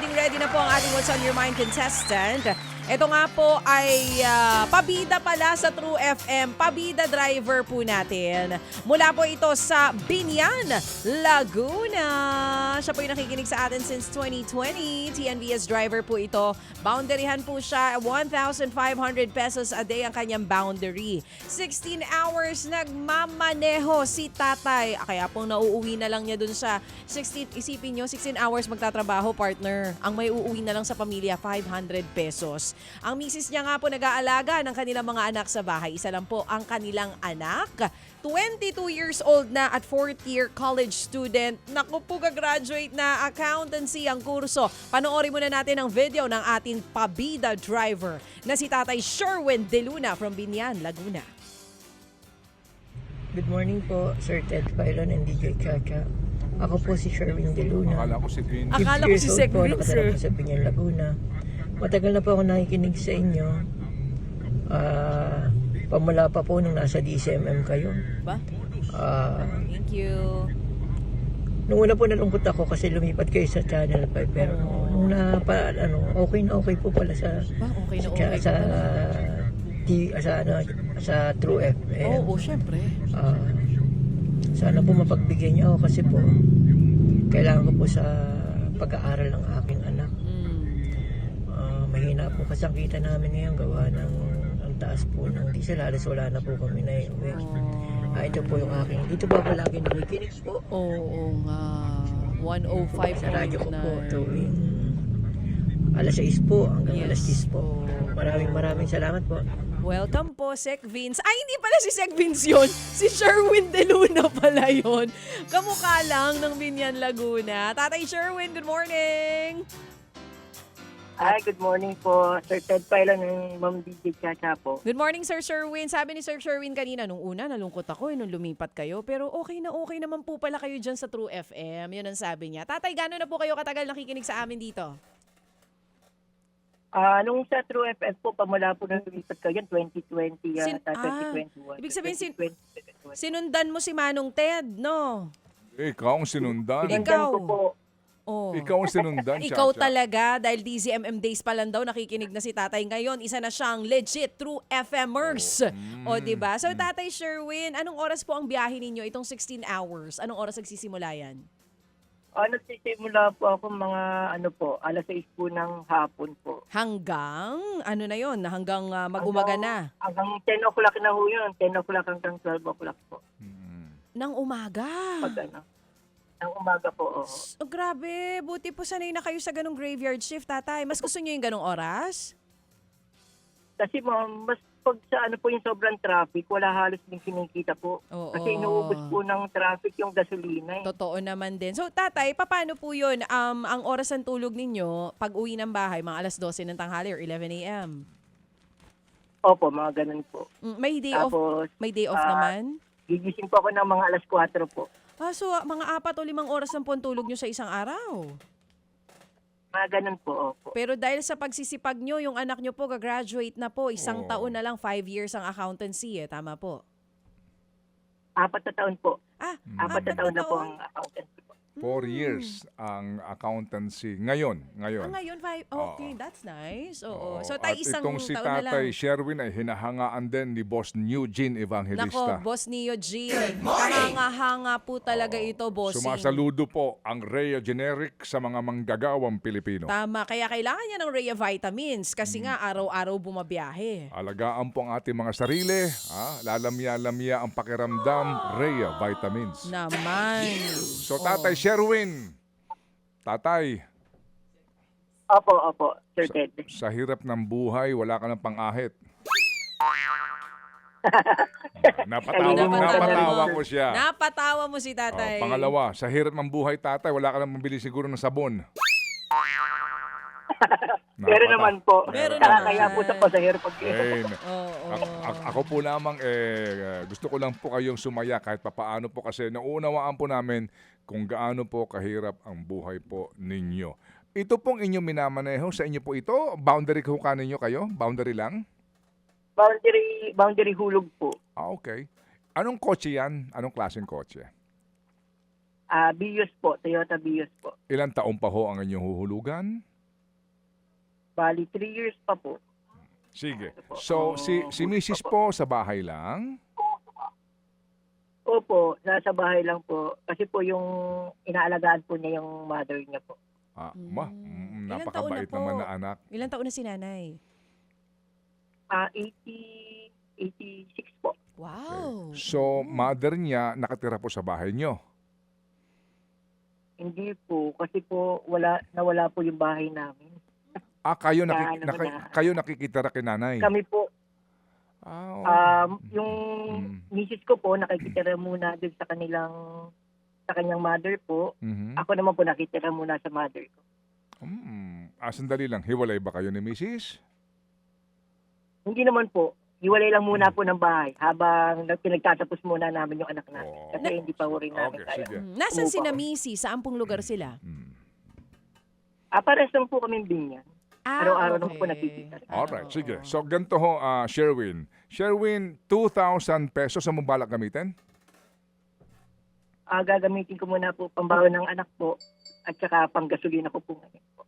ready na po ang ating What's on Your Mind contestant. Ito nga po ay pabida pala sa True FM, pabida driver po natin. Mula po ito sa Binyan, Laguna. Siya po yung nakikinig sa atin since 2020. TNVS driver po ito. Boundaryhan po siya, 1,500 pesos a day ang kanyang boundary. 16 hours nagmamaneho si tatay. Kaya pong nauuwi na lang niya dun sa 16, isipin nyo, 16 hours magtatrabaho, partner. Ang may uuwi na lang sa pamilya, 500 pesos. Ang misis niya nga po nag-aalaga ng kanilang mga anak sa bahay. Isa lang po ang kanilang anak. 22 years old na at 4th year college student. Naku po, gagraduate na accountancy ang kurso. Panoorin muna natin ang video ng ating pabida driver na si Tatay Sherwin De Luna from Binyan, Laguna. Good morning po, Sir Ted Pailon and DJ Chacha. Ako po si Sherwin De Luna. Akala ko si Vin. Akala ko si Sec po, Vin, nakatira sir. po sa Binyan, Laguna. Matagal na po ako nakikinig sa inyo. Pamula pa po nung nasa DCMM kayo. Ba? Thank you. Nung una po nalungkot ako kasi lumipat kayo sa Channel 5. Pero nung okay po pala sa Ba, okay na okay sa, pala. sa True FM. Oo, syempre. Sana po mapagbigyan niyo ako kasi po kailangan ko po sa pag-aaral ng aking anak. Mahina po kasakitan namin ngayon gawa ng ang taas po ng diesel. Halos wala na po kami na iuwi. Ito po yung aking, dito ba ako lagi nakikinig po? Oo nga. 105.9. Sa radyo ko po tuwing alas 6 po hanggang alas 10 po. Maraming salamat po. Welcome po, Sec Vince. Ay, hindi pala si Sec Vince yun. Si Sherwin De Luna pala yun. Kamukha lang ng Binyan, Laguna. Tatay Sherwin, good morning! Hi, good morning po. Sir Ted Pailon ng Ma'am DJ Chacha po. Good morning, Sir Sherwin. Sabi ni Sir Sherwin kanina, nung una, nalungkot ako nung lumipat kayo. Pero okay naman po pala kayo dyan sa True FM. Yun ang sabi niya. Tatay, gano'n na po kayo katagal nakikinig sa amin dito? Nung sa True FM po, pamula po nang lumipat kayo, 2020 yata, 2021. Ibig sabihin, 2021. sinundan mo si Manong Ted, no? Ikaw ang sinundan. Ikaw. Sinundan ko po. Oh. Ikaw ang sinundan, Ikaw Chacha. talaga, dahil DZMM days pa lang daw, nakikinig na si tatay ngayon. Isa na siyang legit True FMers. O, diba? So, Tatay Sherwin, anong oras po ang biyahe ninyo itong 16 hours? Anong oras nagsisimula yan? Nagsisimula po ako mga alas 6 po ng hapon po. Hanggang, ano na yon? Hanggang mag-umaga na? Hanggang 10 o'clock na ho yun. 10 o'clock hanggang 12 o'clock po. Nang umaga? Pag ng umaga po. Oh, grabe. Buti po sanay na kayo sa ganong graveyard shift, tatay. Mas gusto niyo yung ganong oras? Kasi mas pag sa po yung sobrang traffic, wala halos din kinikita po. Oo. Kasi inuubos po ng traffic yung gasolina. Totoo naman din. So, tatay, paano po yun? Ang oras ng tulog ninyo, pag uwi ng bahay, mga alas 12 ng tanghali or 11 a.m.? Opo, mga ganun po. May day off, Tapos, may day off naman? gigising po ako ng mga alas 4 po. So mga 4 o 5 oras ng tulog nyo sa isang araw. Mga ganun po, opo. Pero dahil sa pagsisipag nyo, yung anak nyo po gagraduate na po. Isang Oo. taon na lang, 5 years ang accountancy Tama po? 4 na taon po. 4 na taon na po taon? ang accountancy po. 4 years ang accountancy. Ngayon. Ngayon, 5. Okay, that's nice. Oo. So At tayo isang itong si taon na lang. Tatay Sherwin ay hinahangaan din ni Boss Eugene Evangelista. Nako, Boss Neo G. Kahanga-hanga po talaga ito, bossing. Sumasaludo po ang Rhea Generic sa mga manggagawang Pilipino. Tama, kaya kailangan niya ng Rhea Vitamins kasi nga araw-araw bumabiyahe. Alagaan po ang ating mga sarili. Lalamya-lamya ang pakiramdam. Rhea Vitamins. Naman. So Tatay Sherwin, Tatay, Opo, Sir Ted. sa hirap ng buhay, wala ka ng pang-ahit. Napatawa ko siya. Napatawa mo si tatay. Pangalawa, sa hirap ng buhay, Tatay, wala ka nang mabili siguro ng sabon. Pero naman po. Meron Kaya naman. po sa pasahero pag Ako po lamang, gusto ko lang po kayong sumaya kahit papaano po kasi nauunawaan po namin kung gaano po kahirap ang buhay po ninyo. Ito pong inyong minamaneho, sa inyo po ito, boundary huka ninyo kayo? Boundary lang? boundary hulog po. Okay. Anong kotse yan? Anong klaseng kotse? Vios po, Toyota Vios po. Ilang taon pa ho ang inyong huhulugan? Bali, 3 years pa po. Sige. So, si Mrs. po sa bahay lang? Opo, nasa bahay lang po. Kasi po yung inaalagaan po niya yung mother niya po. Ilang Napakabait taon na po? naman na anak. Ilang taon na si nanay? 86 po. Wow. So, mother niya nakatira po sa bahay nyo? Hindi po, kasi po nawala po yung bahay namin. Kayo, Kaya ano na- kayo nakikitira kay nanay? Kami po, Oo. yung misis ko po nakikitira muna dun sa kanyang mother po. Mhm. Ako naman po nakitira muna sa mother ko. Sandali lang. Hiwalay ba kayo ni Mrs.? Hindi naman po. Hiwalay lang muna po ng bahay habang pinagtatapos muna namin yung anak namin. Oo. Kasi hindi pa rin namin Okay, kaya. sige. Nasaan si Umupa. Missy? Saan pong lugar sila? Pares lang po kaming binyan. Araw-araw naman po nagkikita. Alright, sige. So, ganito ho, Sherwin. Sherwin, 2,000 pesos ang mong balak gamitin? Gagamitin ko muna po pambaon ng anak po at saka panggasolina ko po ngayon po.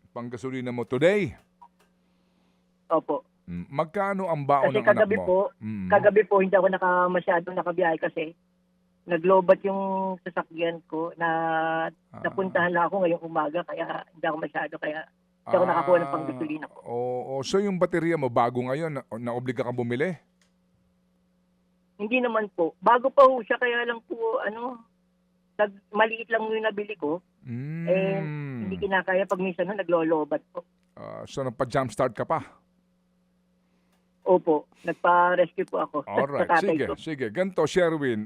Panggasolina mo today? Opo. Magkano ang baon Kasi ng anak kagabi mo? po, Mm. kagabi po hindi ako masyadong nakabiyahe kasi naglobat yung sasakyan ko na napuntahan lang ako ngayong umaga kaya hindi ako masyado kaya hindi ako nakakuha ng panggasolina ko. So yung baterya mo bago ngayon, naobliga kang bumili? Hindi naman po. Bago pa ho siya kaya lang po maliit lang yung nabili ko. Hindi kinakaya pag minsan naglolobat po. So nagpa-jump start ka pa? Opo, nagpa-rescue po ako. Alright, sa tatay sige, ko. sige. Ganito, Sherwin,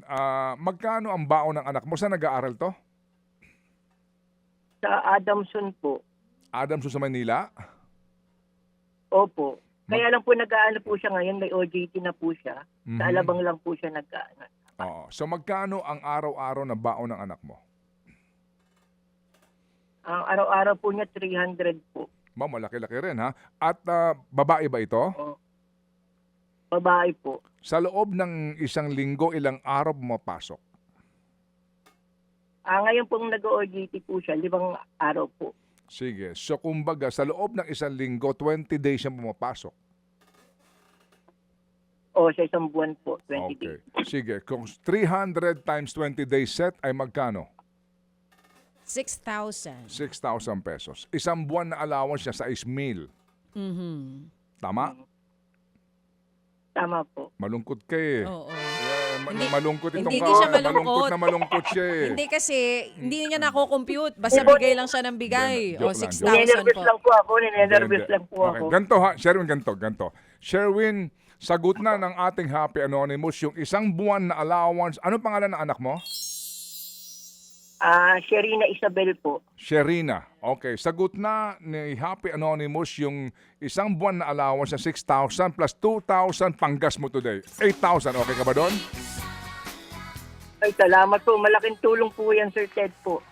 magkano ang baon ng anak mo? Saan nag-aaral to? Sa Adamson po. Adamson sa Manila? Opo. Kaya lang po nag-aano po siya ngayon, may OJT na po siya. Sa Alabang lang po siya nag-aano. Oo. So magkano ang araw-araw na baon ng anak mo? Ang araw-araw po niya 300 po. Malaki-laki rin ha. At babae ba ito? Babae po. Sa loob ng isang linggo, ilang araw pumapasok? Ngayon pong nag-OJT po siya, 5 araw po. Sige. So kumbaga, sa loob ng isang linggo, 20 days siya pumapasok. O sa isang buwan po, 20 Okay. days. Sige. Kung 300 times 20 days set ay magkano? 6,000. 6,000 pesos. Isang buwan na allowance niya sa 6,000. Tama? Tama po. Malungkot ka eh. Oo. Malungkot itong Hindi siya malungkot. Malungkot na malungkot siya eh. Hindi kasi, hindi niya nako-compute. Basta bigay lang siya ng bigay. Joke O, lang, 6,000 Ninenervous po. lang po ako, ninenervous Hindi. lang po ako. Okay. Ganto ha, Sherwin, ganto. Sherwin, sagot na ng ating Happy Anonymous yung isang buwan na allowance. Ano pangalan ng anak mo? Sherina Isabel po. Sherina. Okay, sagot na ni Happy Anonymous yung isang buwan na allowance na 6,000 plus 2,000 panggas mo today. 8,000. Okay ka ba doon? Ay, salamat po. Malaking tulong po yan, Sir Ted po.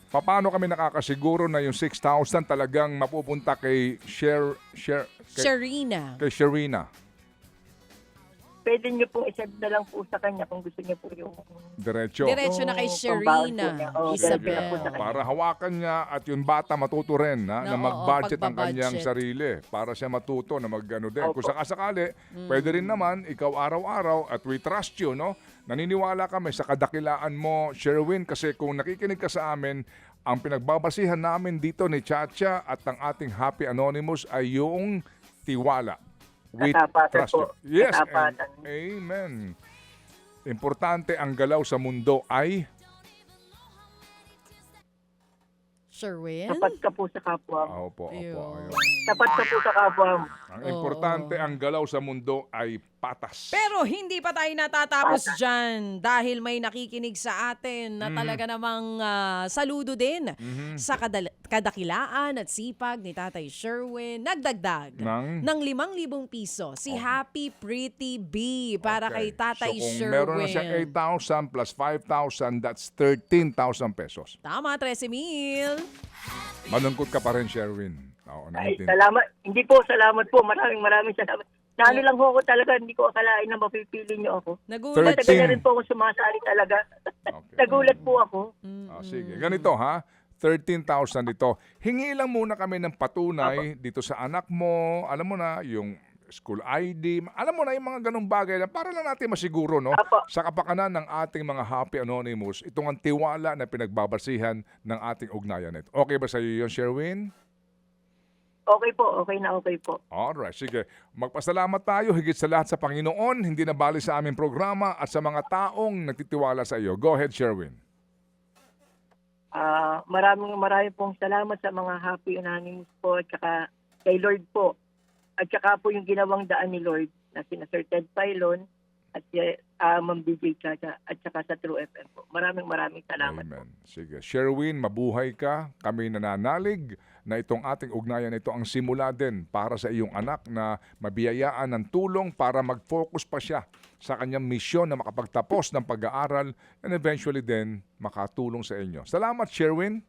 Paano kami nakakasiguro na yung 6,000 talagang mapupunta kay Sherina. kay Sherina? Pwede niyo pong isend na lang po sa kanya kung gusto niyo po yung... Diretso. Diretso na kay Yung pambaon po Sherina. niya. Isabel. diretso na po sa kanya. Para hawakan niya at yung bata matuto rin na Oo, mag-budget ang kanyang pagbabudget. sarili para siya matuto na mag-ano din. Opo. Kung sakasakali, pwede rin naman ikaw araw-araw at we trust you, no? Naniniwala kami sa kadakilaan mo, Sherwin, kasi kung nakikinig ka sa amin, ang pinagbabasihan namin dito ni Chacha at ang ating Happy Anonymous ay yung tiwala. We Katapatan trust po. you. Yes, and Katapatan. amen. Importante ang galaw sa mundo ay Sherwin? Tapat ka po sa kapwa mo. opo. Ayun. Tapat ka po sa kapwa mo. Ang importante ang galaw sa mundo ay patas. Pero hindi pa tayo natatapos dyan dahil may nakikinig sa atin na talaga namang saludo din sa kadakilaan at sipag ni Tatay Sherwin. Nagdagdag Ng? ng 5,000 piso si Happy Pretty B para kay Tatay so, kung Sherwin. meron na siyang 8,000 plus 5,000, that's 13,000 pesos. Tama, 13,000. Malungkot ka pa rin, Sherwin. Oo, Ay, naiintindihan. salamat. Hindi po, salamat po. Maraming salamat. Naano lang ho ako talaga, hindi ko akalain na mapipili niyo ako. Nagulat 13. Matagal na siya. rin po ako sumasali talaga. Okay. Nagulat po ako. Sige, ganito ha. 13,000 ito. Hingi lang muna kami ng patunay dito sa anak mo. Alam mo na, yung school ID. Alam mo na yung mga ganong bagay na para lang natin masiguro, no? Apo. Sa kapakanan ng ating mga Happy Anonymous, itong ang tiwala na pinagbabasihan ng ating ugnayan nito. Okay ba sa iyo yun, Sherwin? Okay po, okay po. Alright, sige. Magpasalamat tayo higit sa lahat sa Panginoon, hindi na bali sa aming programa at sa mga taong nagtitiwala sa iyo. Go ahead, Sherwin. Maraming pong salamat sa mga Happy Anonymous po at saka kay Lord po. At saka po yung ginawang daan ni Lord na sina Sir Ted Pailon at si Ma'am DJ Chacha at saka sa True FM po. Maraming salamat po. Amen. Sige. Sherwin, mabuhay ka. Kami nananalig na itong ating ugnayan ito ang simula din para sa iyong anak na mabiyayaan ng tulong para mag-focus pa siya sa kanyang misyon na makapagtapos ng pag-aaral and eventually din makatulong sa inyo. Salamat, Sherwin.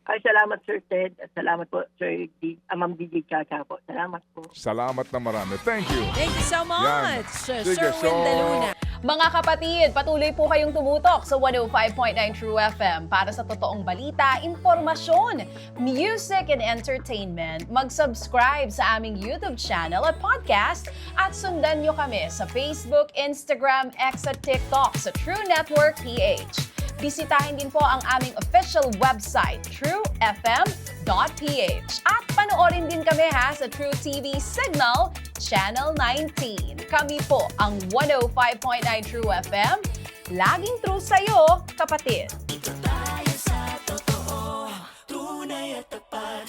Ay, salamat Sir Ted at salamat po Sir Ma'am DJ Chacha po. Salamat po. Salamat na marami. Thank you. Thank you so much, Sige, Sir Windaluna. Mga kapatid, patuloy po kayong tumutok sa 105.9 True FM para sa totoong balita, impormasyon, music and entertainment. Mag-subscribe sa aming YouTube channel at podcast at sundan nyo kami sa Facebook, Instagram, X at TikTok sa True Network PH. Bisitahin din po ang aming official website, truefm.ph. At panoorin din kami sa True TV Signal, Channel 19. Kami po ang 105.9 True FM. Laging true sa'yo, kapatid.